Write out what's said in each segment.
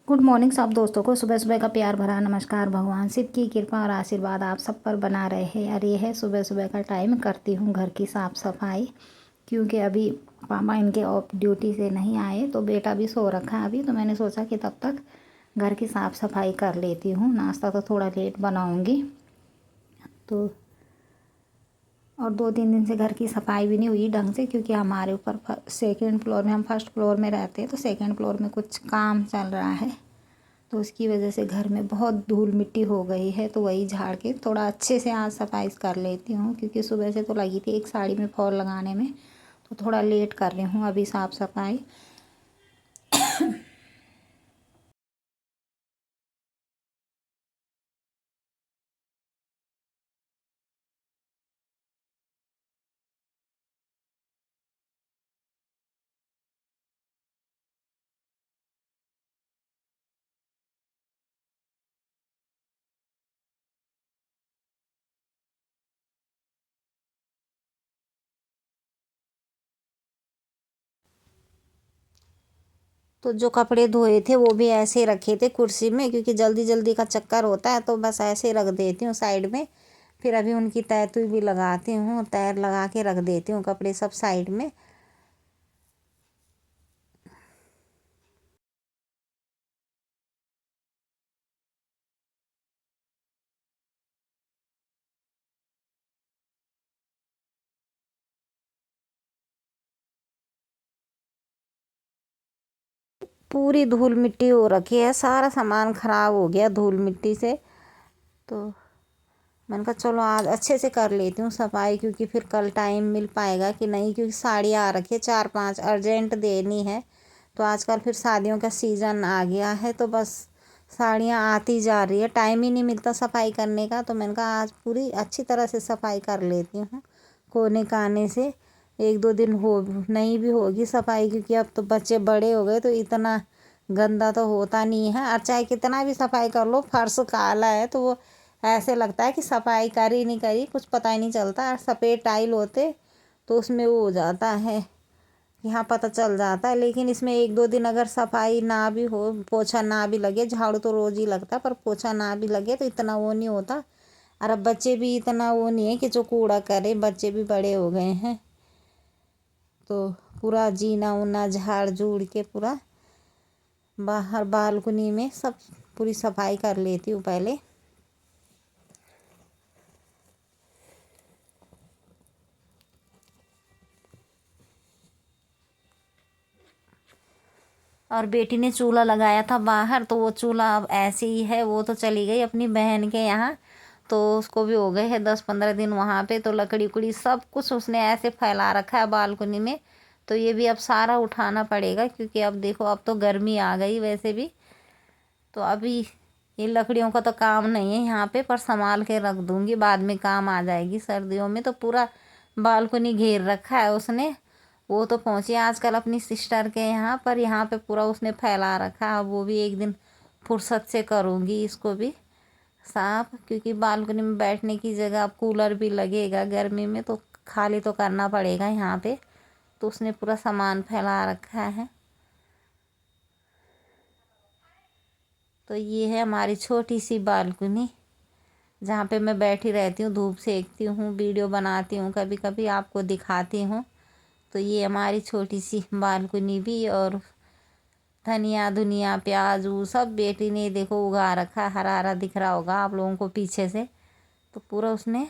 Good morning सब दोस्तों को सुबह सुबह का प्यार भरा नमस्कार। भगवान शिव की कृपा और आशीर्वाद आप सब पर बना रहे। और ये है सुबह सुबह का टाइम, करती हूँ घर की साफ़ सफाई, क्योंकि अभी पापा इनके ऑफ ड्यूटी से नहीं आए तो बेटा भी सो रखा है अभी। तो मैंने सोचा कि तब तक घर की साफ़ सफाई कर लेती हूँ। नाश्ता तो थोड़ा लेट बनाऊँगी तो, और 2-3 दिन से घर की सफाई भी नहीं हुई ढंग से, क्योंकि हमारे ऊपर सेकेंड फ्लोर में, हम फर्स्ट फ्लोर में रहते हैं तो सेकेंड फ्लोर में कुछ काम चल रहा है, तो उसकी वजह से घर में बहुत धूल मिट्टी हो गई है। तो वही झाड़ के थोड़ा अच्छे से आज सफाई कर लेती हूँ, क्योंकि सुबह से तो लगी थी एक साड़ी में फॉल लगाने में, तो थोड़ा लेट कर रही हूँ अभी साफ़ सफाई। तो जो कपड़े धोए थे वो भी ऐसे रखे थे कुर्सी में, क्योंकि जल्दी जल्दी का चक्कर होता है तो बस ऐसे रख देती हूँ साइड में। फिर अभी उनकी तय तुई भी लगाती हूँ, तैर लगा के रख देती हूँ कपड़े सब साइड में। पूरी धूल मिट्टी हो रखी है, सारा सामान खराब हो गया धूल मिट्टी से। तो मैंने कहा चलो आज अच्छे से कर लेती हूँ सफाई, क्योंकि फिर कल टाइम मिल पाएगा कि नहीं, क्योंकि साड़ियाँ आ रखी है 4-5 अर्जेंट देनी है। तो आजकल फिर शादियों का सीज़न आ गया है तो बस साड़ियाँ आती जा रही है, टाइम ही नहीं मिलता सफाई करने का। तो मैंने कहा आज पूरी अच्छी तरह से सफाई कर लेती हूँ कोने काने से। 1-2 दिन हो नहीं भी होगी सफाई, क्योंकि अब तो बच्चे बड़े हो गए तो इतना गंदा तो होता नहीं है। और चाहे कितना भी सफाई कर लो, फर्श काला है तो वो ऐसे लगता है कि सफाई करी नहीं करी, कुछ पता ही नहीं चलता। सफ़ेद टाइल होते तो उसमें वो हो जाता है, यहाँ पता चल जाता है। लेकिन इसमें 1-2 दिन अगर सफाई ना भी हो, पोछा ना भी लगे, झाड़ू तो रोज़ ही लगता है पर पोछा ना भी लगे तो इतना वो नहीं होता। और अब बच्चे भी इतना वो नहीं है कि जो कूड़ा करे, बच्चे भी बड़े हो गए हैं तो पूरा जीना उना झाड़ झूड़ के पूरा बाहर बालकनी में सब पूरी सफाई कर लेती हूँ पहले। और बेटी ने चूल्हा लगाया था बाहर, तो वो चूल्हा अब ऐसे ही है, वो तो चली गई अपनी बहन के यहाँ। तो उसको भी हो गए हैं 10-15 दिन वहाँ पे। तो लकड़ी उकड़ी सब कुछ उसने ऐसे फैला रखा है बालकनी में। तो ये भी अब सारा उठाना पड़ेगा, क्योंकि अब देखो अब तो गर्मी आ गई वैसे भी। तो अभी ये लकड़ियों का तो काम नहीं है यहाँ पे, पर संभाल के रख दूँगी, बाद में काम आ जाएगी सर्दियों में। तो पूरा बालकनी घेर रखा है उसने। वो तो पहुँची आजकल अपनी सिस्टर के यहाँ, पर यहाँ पे पूरा उसने फैला रखा है। अब वो भी एक दिन फुर्सत से करूँगी इसको भी साफ, क्योंकि बालकनी में बैठने की जगह, अब कूलर भी लगेगा गर्मी में तो खाली तो करना पड़ेगा यहाँ पे। तो उसने पूरा सामान फैला रखा है। तो ये है हमारी छोटी सी बालकनी, जहाँ पे मैं बैठी रहती हूँ, धूप सेकती हूँ, वीडियो बनाती हूँ, कभी कभी आपको दिखाती हूँ। तो ये हमारी छोटी सी बालकनी भी। और धनिया धुनिया प्याज वो सब बेटी ने देखो उगा रखा, हरा हरा दिख रहा होगा आप लोगों को पीछे से। तो पूरा उसने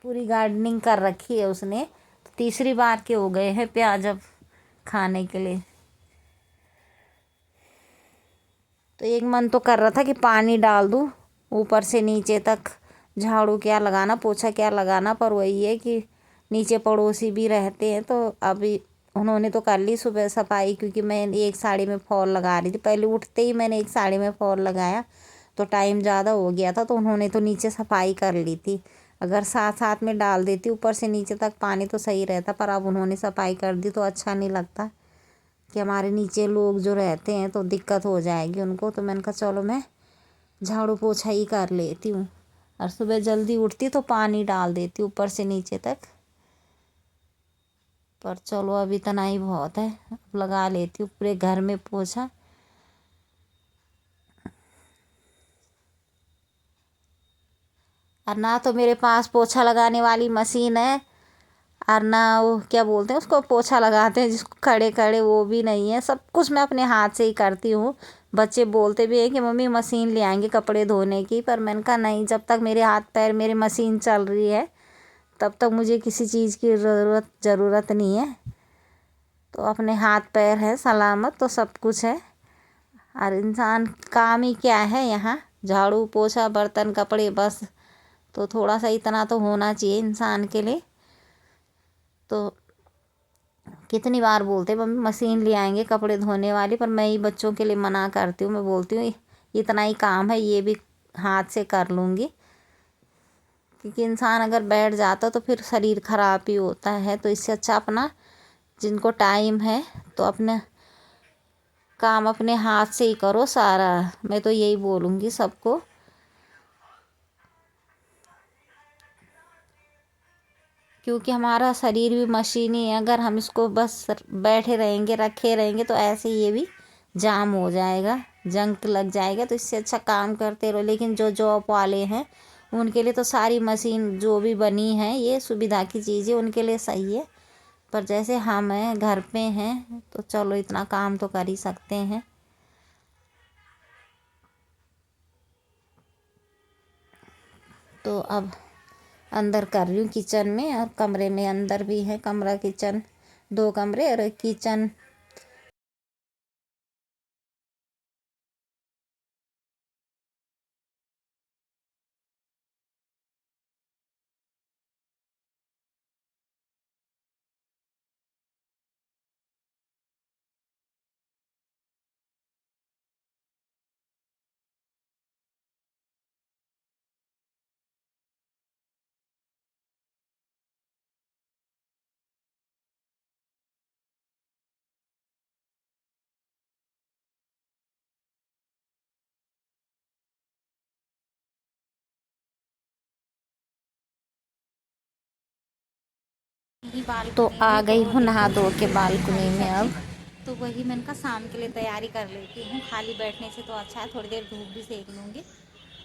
पूरी गार्डनिंग कर रखी है उसने। तो तीसरी बार के हो गए हैं प्याज अब खाने के लिए। तो एक मन तो कर रहा था कि पानी डाल दूँ ऊपर से नीचे तक, झाड़ू क्या लगाना, पोछा क्या लगाना, पर वही है कि नीचे पड़ोसी भी रहते हैं। तो अभी उन्होंने तो कर ली सुबह सफाई, क्योंकि मैं एक साड़ी में फॉल लगा रही थी। पहले उठते ही मैंने एक साड़ी में फॉल लगाया तो टाइम ज़्यादा हो गया था, तो उन्होंने तो नीचे सफाई कर ली थी। अगर साथ साथ में डाल देती ऊपर से नीचे तक पानी तो सही रहता, पर अब उन्होंने सफाई कर दी तो अच्छा नहीं लगता कि हमारे नीचे लोग जो रहते हैं तो दिक्कत हो जाएगी उनको। तो मैंने कहा चलो मैं झाड़ू पोछा ही कर लेती हूँ। और सुबह जल्दी उठती तो पानी डाल देती ऊपर से नीचे तक। पर चलो अब इतना ही बहुत है, अब लगा लेती हूँ पूरे घर में पोछा। और ना तो मेरे पास पोछा लगाने वाली मशीन है, और ना वो क्या बोलते हैं उसको, पोछा लगाते हैं जिसको खड़े खड़े, वो भी नहीं है। सब कुछ मैं अपने हाथ से ही करती हूँ। बच्चे बोलते भी हैं कि मम्मी मशीन ले आएंगे कपड़े धोने की, पर मैंने कहा नहीं, जब तक मेरे हाथ पैर मेरे मशीन चल रही है तब तक मुझे किसी चीज़ की ज़रूरत नहीं है। तो अपने हाथ पैर है सलामत तो सब कुछ है। और इंसान काम ही क्या है यहाँ, झाड़ू पोछा बर्तन कपड़े बस। तो थोड़ा सा इतना तो होना चाहिए इंसान के लिए। तो कितनी बार बोलते मम्मी मशीन ले आएंगे कपड़े धोने वाली, पर मैं ही बच्चों के लिए मना करती हूँ। मैं बोलती हूँ इतना ही काम है, ये भी हाथ से कर लूँगी। क्योंकि इंसान अगर बैठ जाता तो फिर शरीर ख़राब ही होता है। तो इससे अच्छा अपना, जिनको टाइम है तो अपने काम अपने हाथ से ही करो सारा। मैं तो यही बोलूँगी सबको। क्योंकि हमारा शरीर भी मशीनी है, अगर हम इसको बस बैठे रहेंगे रखे रहेंगे तो ऐसे ये भी जाम हो जाएगा, जंग लग जाएगा। तो इससे अच्छा काम करते रहो। लेकिन जो जॉब वाले हैं उनके लिए तो सारी मशीन जो भी बनी है ये सुविधा की चीज़ें उनके लिए सही है। पर जैसे हम हैं घर पे हैं तो चलो इतना काम तो कर ही सकते हैं। तो अब अंदर कर रही हूँ किचन में, और कमरे में अंदर भी है कमरा किचन, 2 कमरे और एक किचन। तो आ गई हूँ नहा धो के बालकनी में। अब तो वही मैंने कहा शाम के लिए तैयारी कर लेती हूँ, खाली बैठने से तो अच्छा है थोड़ी देर धूप भी सेक लूँगी।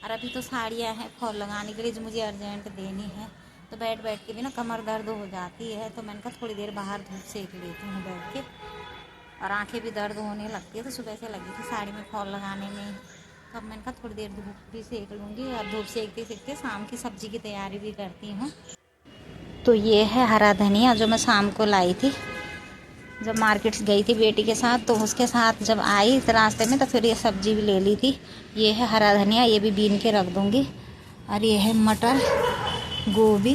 और अभी तो साड़ियाँ हैं फॉल लगाने के लिए जो मुझे अर्जेंट देनी है। तो बैठ बैठ के भी ना कमर दर्द हो जाती है। तो मैंने कहा थोड़ी देर बाहर धूप सेक लेती हूँ बैठ के। और आंखें भी दर्द होने लगती है। तो सुबह से लगी थी साड़ी में फॉल लगाने में। तो अब मैंने कहा थोड़ी देर धूप भी सेक लूँगी, और धूप सेकते सेकते शाम की सब्ज़ी की तैयारी भी करती हूँ। तो ये है हरा धनिया जो मैं शाम को लाई थी, जब मार्केट गई थी बेटी के साथ। तो उसके साथ जब आई रास्ते में तो फिर ये सब्ज़ी भी ले ली थी। ये है हरा धनिया, ये भी बीन के रख दूँगी। और ये है मटर गोभी,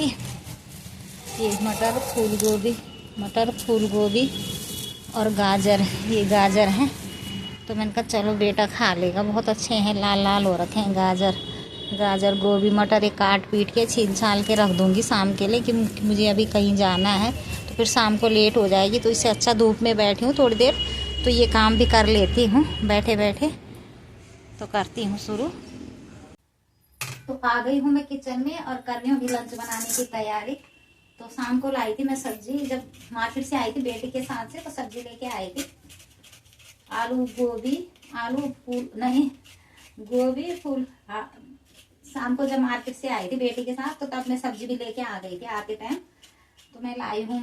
ये मटर फूल गोभी और गाजर, ये गाजर हैं। तो मैंने कहा चलो बेटा खा लेगा, बहुत अच्छे हैं, लाल लाल हो रखे हैं गाजर गोभी मटर। एक काट पीट के छील छाल के रख दूँगी शाम के लिए, कि मुझे अभी कहीं जाना है तो फिर शाम को लेट हो जाएगी। तो इससे अच्छा धूप में बैठी हूँ थोड़ी देर तो ये काम भी कर लेती हूँ बैठे बैठे। तो करती हूँ शुरू। तो आ गई हूँ मैं किचन में और कर रही हूँ लंच बनाने की तैयारी। तो शाम को लाई थी मैं सब्जी, जब मार्केट से आई थी बेटी के साथ से तो सब्जी लेके आई थी। आलू फूल नहीं, गोभी फूल। शाम को जब मार्केट से आई थी बेटी के साथ तो तब मैं सब्जी भी लेके आ गई थी आते टाइम। तो मैं लाई हूँ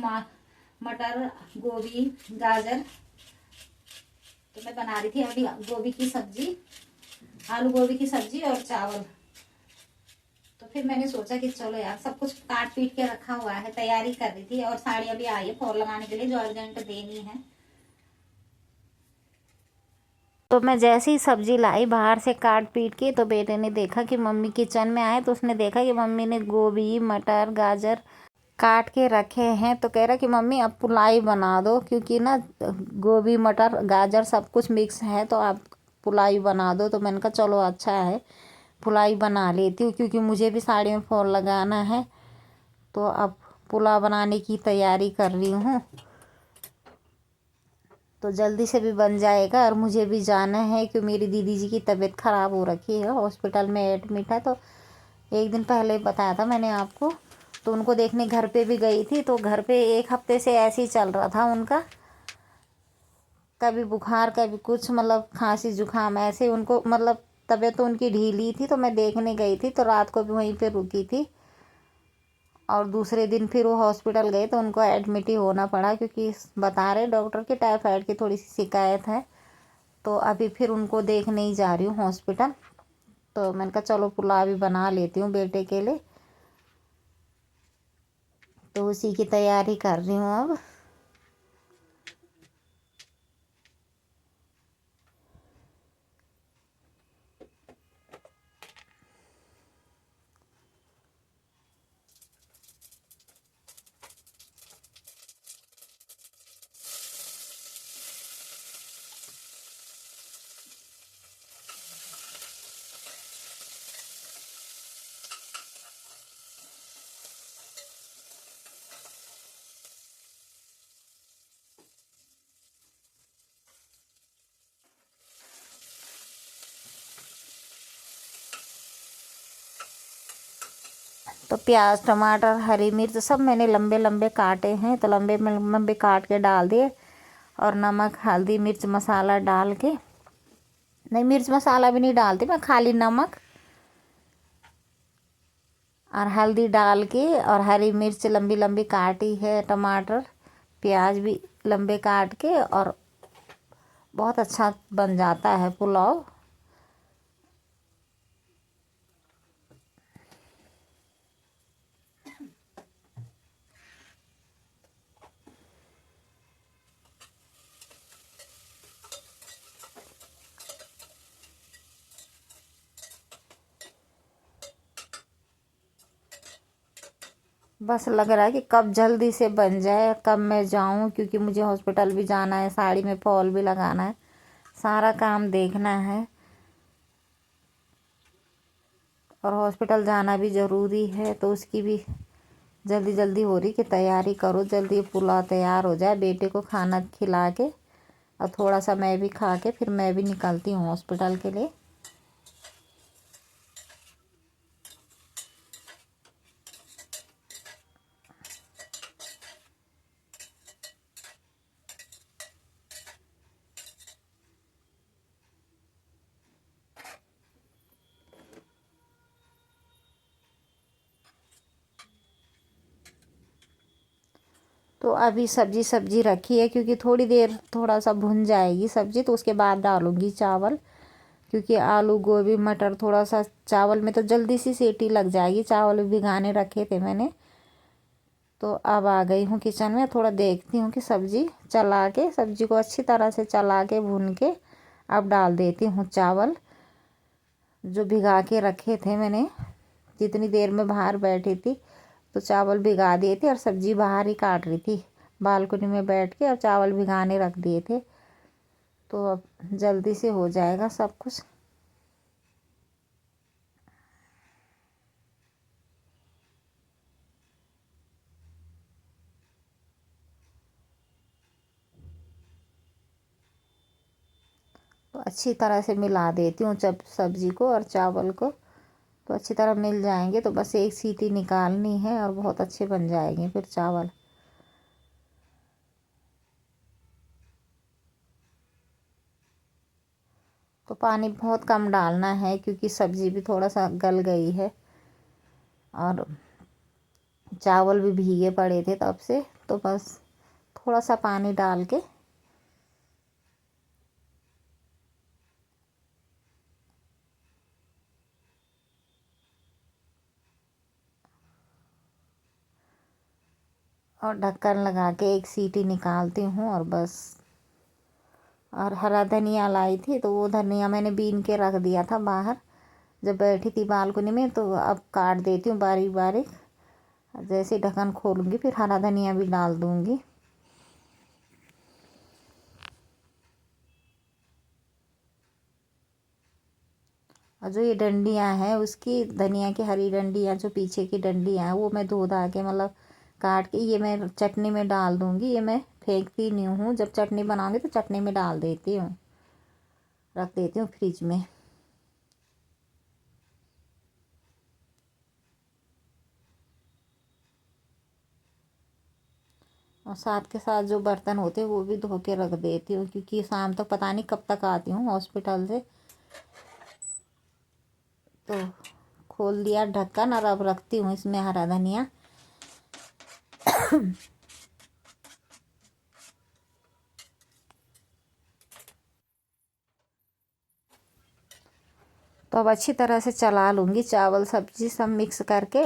मटर गोभी गाजर। तो मैं बना रही थी अभी गोभी की सब्जी, आलू गोभी की सब्जी और चावल। तो फिर मैंने सोचा कि चलो यार सब कुछ काट पीट के रखा हुआ है, तैयारी कर रही थी। और साड़ियाँ भी आई है फॉल लगाने के लिए जो अर्जेंट देनी है। तो मैं जैसे ही सब्जी लाई बाहर से काट पीट के, तो बेटे ने देखा कि मम्मी किचन में आए। तो उसने देखा कि मम्मी ने गोभी मटर गाजर काट के रखे हैं। तो कह रहा कि मम्मी अब पुलाई बना दो, क्योंकि ना गोभी मटर गाजर सब कुछ मिक्स है, तो आप पुलाई बना दो। तो मैंने कहा चलो अच्छा है पुलाई बना लेती हूँ, क्योंकि मुझे भी साड़ी में फॉल लगाना है। तो अब पुलाव बनाने की तैयारी कर रही हूँ, तो जल्दी से भी बन जाएगा। और मुझे भी जाना है कि मेरी दीदी जी की तबीयत ख़राब हो रखी है, हॉस्पिटल में एडमिट है। तो एक दिन पहले बताया था मैंने आपको। तो उनको देखने घर पे भी गई थी। तो घर पे 1 हफ्ते से ऐसे ही चल रहा था उनका, कभी बुखार कभी कुछ, मतलब खांसी जुकाम ऐसे उनको, मतलब तबीयत तो उनकी ढीली थी। तो मैं देखने गई थी, तो रात को भी वहीं पे रुकी थी। और दूसरे दिन फिर वो हॉस्पिटल गए तो उनको एडमिट ही होना पड़ा, क्योंकि बता रहे डॉक्टर की टाइफाइड की थोड़ी सी शिकायत है। तो अभी फिर उनको देखने ही जा रही हूँ हॉस्पिटल। तो मैंने कहा चलो पुलाव भी बना लेती हूँ बेटे के लिए, तो उसी की तैयारी कर रही हूँ अब। तो प्याज टमाटर हरी मिर्च सब मैंने लंबे लंबे काटे हैं, तो लंबे लंबे काट के डाल दिए। और नमक हल्दी मिर्च मसाला डाल के, नहीं मिर्च मसाला भी नहीं डालती मैं, खाली नमक और हल्दी डाल के, और हरी मिर्च लंबी लंबी काटी है, टमाटर प्याज भी लंबे काट के, और बहुत अच्छा बन जाता है पुलाव। बस लग रहा है कि कब जल्दी से बन जाए, कब मैं जाऊं, क्योंकि मुझे हॉस्पिटल भी जाना है, साड़ी में फॉल भी लगाना है, सारा काम देखना है। और हॉस्पिटल जाना भी ज़रूरी है, तो उसकी भी जल्दी जल्दी हो रही कि तैयारी करो, जल्दी पुलाव तैयार हो जाए, बेटे को खाना खिला के और थोड़ा सा मैं भी खा के फिर मैं भी निकलती हूँ हॉस्पिटल के लिए। तो अभी सब्जी रखी है, क्योंकि थोड़ी देर थोड़ा सा भुन जाएगी सब्जी, तो उसके बाद डालूँगी चावल। क्योंकि आलू गोभी मटर थोड़ा सा चावल में तो जल्दी सी सीटी लग जाएगी, चावल भिगाने रखे थे मैंने। तो अब आ गई हूँ किचन में, थोड़ा देखती हूँ कि सब्जी चला के, सब्जी को अच्छी तरह से चला के भून के अब डाल देती हूँ चावल जो भिगा के रखे थे मैंने। जितनी देर में बाहर बैठी थी तो चावल भिगा दिए थे, और सब्जी बाहर ही काट रही थी बालकनी में बैठ के, और चावल भिगाने रख दिए थे। तो अब जल्दी से हो जाएगा सब कुछ। तो अच्छी तरह से मिला देती हूँ जब सब्जी को और चावल को, तो अच्छी तरह मिल जाएंगे। तो बस एक सीटी निकालनी है और बहुत अच्छे बन जाएंगे फिर चावल। तो पानी बहुत कम डालना है, क्योंकि सब्जी भी थोड़ा सा गल गई है और चावल भी भीगे पड़े थे तब से। तो बस थोड़ा सा पानी डाल के और ढक्कन लगा के एक सीटी निकालती हूँ, और बस। और हरा धनिया लाई थी, तो वो धनिया मैंने बीन के रख दिया था बाहर जब बैठी थी बालकनी में, तो अब काट देती हूँ बारीक बारीक। जैसे ही ढक्कन खोलूँगी फिर हरा धनिया भी डाल दूँगी। और जो ये डंडियाँ हैं उसकी, धनिया की हरी डंडियाँ जो पीछे की डंडियाँ हैं, वो मैं धो धा के, मतलब काट के, ये मैं चटनी में डाल दूँगी। ये मैं फेंकती नहीं हूँ, जब चटनी बनाऊँगी तो चटनी में डाल देती हूँ, रख देती हूँ फ्रिज में। और साथ के साथ जो बर्तन होते हैं वो भी धो के रख देती हूँ, क्योंकि शाम तक पता नहीं कब तक आती हूँ हॉस्पिटल से। तो खोल दिया ढक्कन और अब रखती हूँ इसमें हरा धनिया। तो अब अच्छी तरह से चला लूँगी, चावल सब्जी सब मिक्स करके।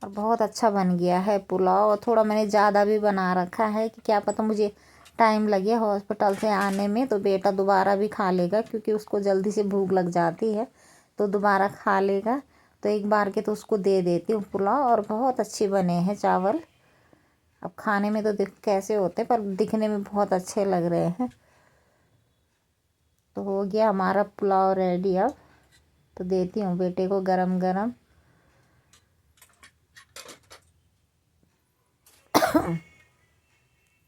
और बहुत अच्छा बन गया है पुलाव। और थोड़ा मैंने ज़्यादा भी बना रखा है कि क्या पता मुझे टाइम लगे हॉस्पिटल से आने में, तो बेटा दोबारा भी खा लेगा, क्योंकि उसको जल्दी से भूख लग जाती है तो दोबारा खा लेगा। तो एक बार के तो उसको दे देती हूँ पुलाव। और बहुत अच्छे बने हैं चावल। अब खाने में तो देख कैसे होते, पर दिखने में बहुत अच्छे लग रहे हैं। तो हो गया हमारा पुलाव रेडी। अब तो देती हूँ बेटे को गरम गरम।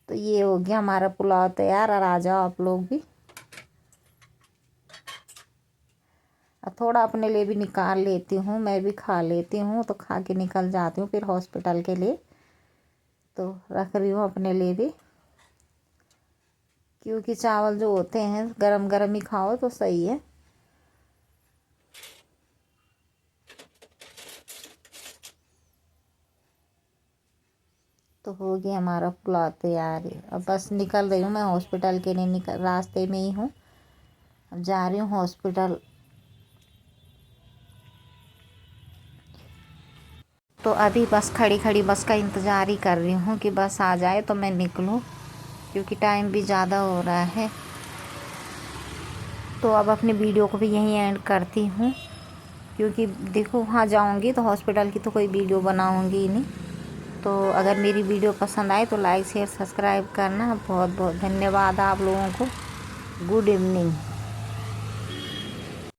तो ये हो गया हमारा पुलाव तैयार। और आ जाओ आप लोग भी। और थोड़ा अपने लिए भी निकाल लेती हूँ, मैं भी खा लेती हूँ। तो खा के निकल जाती हूँ फिर हॉस्पिटल के लिए। तो रख रही हूँ अपने लिए भी, क्योंकि चावल जो होते हैं गरम गरम ही खाओ तो सही है। तो हो गया हमारा पुलाव तैयार। अब बस निकल रही हूँ मैं हॉस्पिटल के लिए, रास्ते में ही हूँ। अब जा रही हूँ हॉस्पिटल। तो अभी बस खड़ी खड़ी बस का इंतज़ार ही कर रही हूँ कि बस आ जाए तो मैं निकलूँ, क्योंकि टाइम भी ज़्यादा हो रहा है। तो अब अपनी वीडियो को भी यहीं एंड करती हूँ, क्योंकि देखो वहाँ जाऊँगी तो हॉस्पिटल की तो कोई वीडियो बनाऊँगी ही नहीं। तो अगर मेरी वीडियो पसंद आए तो लाइक शेयर सब्सक्राइब करना। बहुत बहुत धन्यवाद आप लोगों को। Good evening.